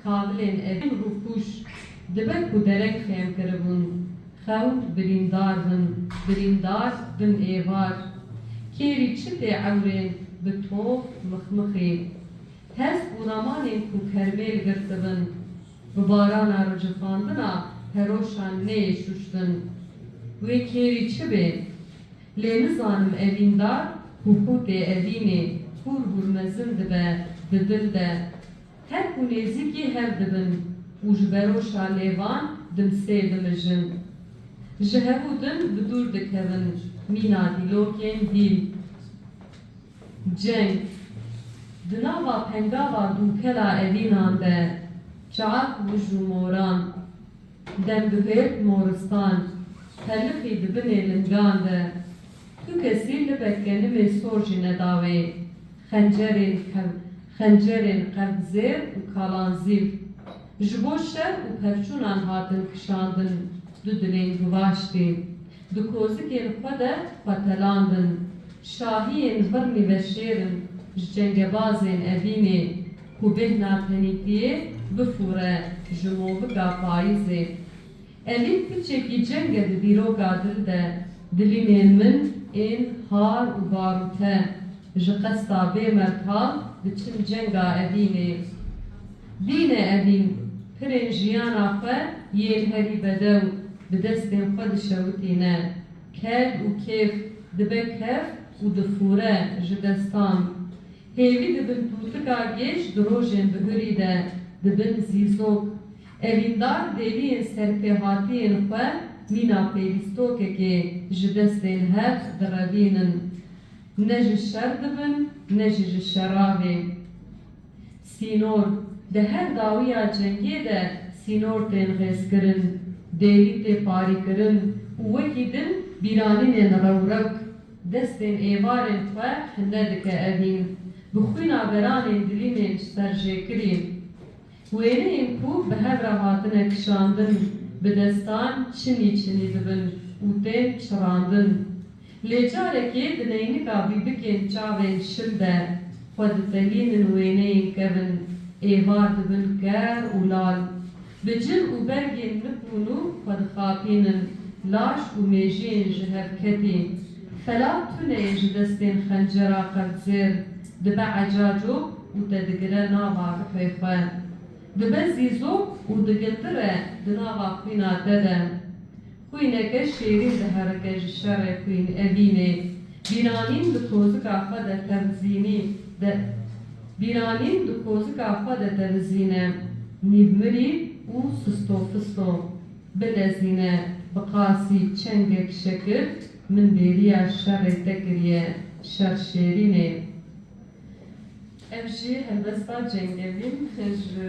kabilên evîn rûpûş dibe ku dereng fêm kiribûn. Xewn birîndar bin êvar. Kêrî çi tê ewrên bi tov mixmixê. Hest û ramanên ku kermêl girtibin. Bi barana ricifandina heroşan neyê şuştin. Wê kêrî çi bê? Lê nizanim evîndar hûkûkê evînê hûr hûr mezin dibe di dil de. Her ku nêzîkî hev dibin û ji beroşa lêvan dimsê dimijin. Ji hevû din bi dûr dikevin mîna dîlokên dîl. Ceng di nava pengava dûkela evînan de çaak wij û moran dem bihêlt moristan pelixî di binê lingan de. Tu kesî li beklenimê sor jî nedawê xencerên qevzêr û kalanzîv. Ji bo şer û pevçûnan hatin kişandin du dilên givaştê. Di kozikên xwe de xwetelandin. Şahiyên birnî ve şêrin ji cengebazên evînê ku bêhna tenîtiyê bifûre ji movika payîzê. Evîn piçekî ceng e di dîroka dil de. Dilînên min ên har û barûte. Ji qesta bêmertal diçin cenga evînê. Dîne evîn pirên jiyana xwe yên herî bedew bi destên xwe dişewitîne. Kel û kêf dibe kef û difûre ji destan. Hêvî dibin tûtika gêş di rojên bihurî de dibin zîzok. Evîndar dêliyên serpêhatiyên xwe mîna pêlîstokekê ji destên hev direvînin. Ne ji şer dibin ne jî ji şeravê. Sînor di her dawiya cengê de sînor tên xêzkirin, dêlî tê parîkirin û wekî din bîranînên rewrek. Destên êvarên xwe hinde dike evîn. Bi xwîna beranên dilînên serjêkirî. Wêneyên ku bi hev re hatine kişandin bi destan çinî çinî dibin û tên çirandin. Lê carekê di neynika bîbikên çavên şil de xwe ditelînin wêneyên kevin. Êvar dibin ger û lal. Bi cil û bergên nipûnû xwe dixapînin. Laş û mêjiyên ji hevketê. Felat tuneyê ji destên xencera qevzêr dibe ecacok û te digire nava rifê xwe. Dibe zîzok û digildire di nava xwîna te de. Xwîneke şêrîn diherike ji şerê evînê. Bîranîn di kozika xwe de tevzînî de. Bîranîn di kozika xwe de tevzîne. Nîvmirî û sistofisto bilezîne. Bi qasî çengek şekil min bêriya şerê te kiriye şer şêrînê. Ev jî helbesta cengevîn ji